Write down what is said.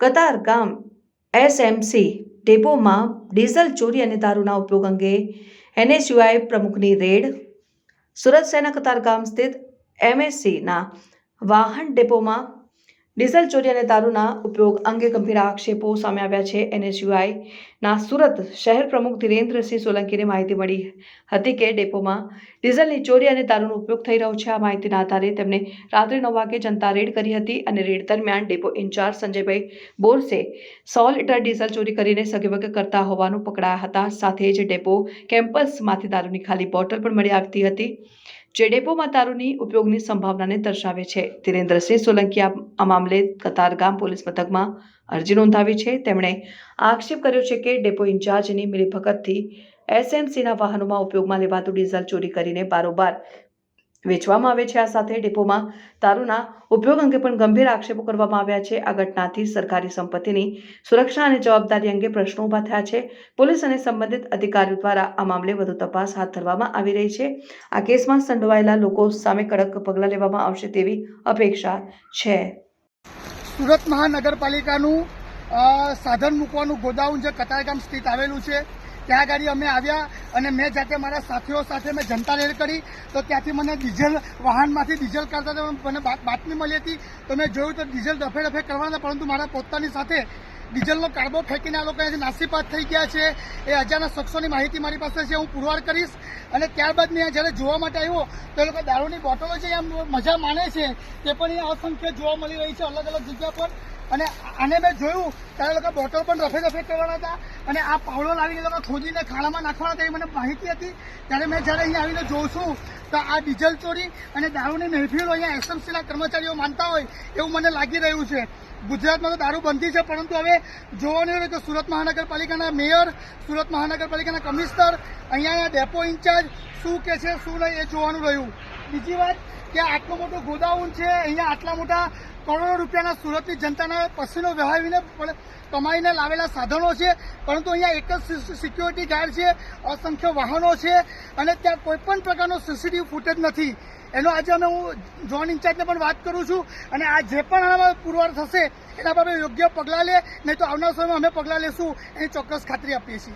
Katargam SMC ડેપોમાં diesel ચોરી અને દારૂના ઉપયોગ અંગે એનએસયુઆઈ પ્રમુખની રેડ. સુરત શહેરના કતારગામ સ્થિત એમએસસીના વાહન ડેપોમાં ડીઝલ ચોરી અને દારૂના ઉપયોગ અંગે ગંભીર આક્ષેપો સામે આવ્યા છે. એનએસયુઆઈના સુરત શહેર પ્રમુખ ધીરેન્દ્રસિંહ સોલંકીને માહિતી મળી હતી કે ડેપોમાં ડીઝલની ચોરી અને દારૂનો ઉપયોગ થઈ રહ્યો છે. આ માહિતીના આધારે તેમણે રાત્રે 9 વાગે જનતા રેડ કરી હતી અને રેડ દરમિયાન ડેપો ઇન્ચાર્જ સંજયભાઈ બોરસે 100 લીટર ડીઝલ ચોરી કરીને સગવગ કરતા હોવાનું પકડાયા હતા. સાથે જ ડેપો કેમ્પસમાંથી દારૂની ખાલી બોટલ પણ મળી આવતી હતી, જે ડેપોમાં દારૂની ઉપયોગની સંભાવનાને દર્શાવે છે. ધીરેન્દ્રસિંહ સોલંકીએ આ મામલે કતારગામ પોલીસ મથકમાં અરજી નોંધાવી છે. તેમણે આક્ષેપ કર્યો છે કે ડેપો ઇન્ચાર્જની મિલીભગતથી એસએમસીના વાહનોમાં ઉપયોગમાં લેવાતું ડીઝલ ચોરી કરીને બારોબાર વેચવામાં આવે છે. આ સાથે ડેપોમાં દારૂના ઉપયોગ અંગે પણ ગંભીર આક્ષેપો કરવામાં આવ્યા છે. આ ઘટનાથી સરકારી સંપત્તિની સુરક્ષા અને જવાબદારી અંગે પ્રશ્નો ઊભા થયા છે. પોલીસ અને સંબંધિત અધિકારીઓ દ્વારા આ મામલે વધુ તપાસ હાથ ધરવામાં આવી રહી છે. આ કેસમાં સંડોવાયેલા લોકો સામે કડક પગલાં લેવામાં આવશે તેવી અપેક્ષા છે. સુરત મહાનગરપાલિકાનું સાધન મૂકવાનું ગોડાઉન જે કતારગામ સ્થિત આવેલું છે, ત્યાં આગળ અમે આવ્યા અને મેં જાતે મારા સાથીઓ સાથે મેં જનતા રેડ કરી. તો ત્યાંથી મને ડીઝલ વાહનમાંથી ડીઝલ કાઢતા મને બાતમી મળી હતી. તો મેં જોયું તો ડીઝલ ડફે કરવાના, પરંતુ મારા પોતાની સાથે ડીઝલનો કાર્બો ફેંકીને આ લોકો અહીંયાથી નાસીપાત થઈ ગયા છે. એ અજાણ્યા શખ્સોની માહિતી મારી પાસે છે, હું પુરવાર કરીશ. અને ત્યારબાદ મેં જ્યારે જોવા માટે આવ્યો તો એ લોકો દારૂની બોટલો છે એમ મજા માને છે, તે પણ અહીંયા અસંખ્ય જોવા મળી રહી છે અલગ અલગ જગ્યા પર. અને આને મેં જોયું ત્યારે લોકો બોટલ પણ રફે કરવાના હતા અને આ પાવડો લાવીને લોકો ખોદીને ખાડામાં નાખવાના હતા, એ મને માહિતી હતી. ત્યારે મેં જ્યારે અહીંયા આવીને જોઉં છું તો આ ડીઝલ ચોરી અને દારૂની મહેફિલો અહીંયા એસએમસીના કર્મચારીઓ માનતા હોય એવું મને લાગી રહ્યું છે. ગુજરાતમાં તો દારૂ બંધી છે, પરંતુ હવે જોવાનું રહ્યું કે સુરત મહાનગરપાલિકાના મેયર, સુરત મહાનગરપાલિકાના કમિશનર, અહીંયાના ડેપો ઇન્ચાર્જ શું કે છે શું નહીં એ જોવાનું રહ્યું. બીજી વાત કે આટલું મોટું ગોડાઉન છે, અહીંયા આટલા મોટા કરોડો રૂપિયાના સુરતની જનતાના પસીનો વહાવીને કમાઈને લાવેલા સાધનો છે, પરંતુ અહીંયા એક જ સિક્યોરિટી ગાર્ડ છે, અસંખ્ય વાહનો છે અને ત્યાં કોઈ પણ પ્રકારનો સીસીટીવી ફૂટેજ નથી. એનો આજે અમે હું ઝોન ઇન્ચાર્જને પણ વાત કરું છું અને આ જે પણ આનામાં પુરવાર થશે એના બાબતે યોગ્ય પગલાં લે, નહીં તો આવનાર સમયમાં અમે પગલાં લેશું એની ચોક્કસ ખાતરી આપીએ છીએ.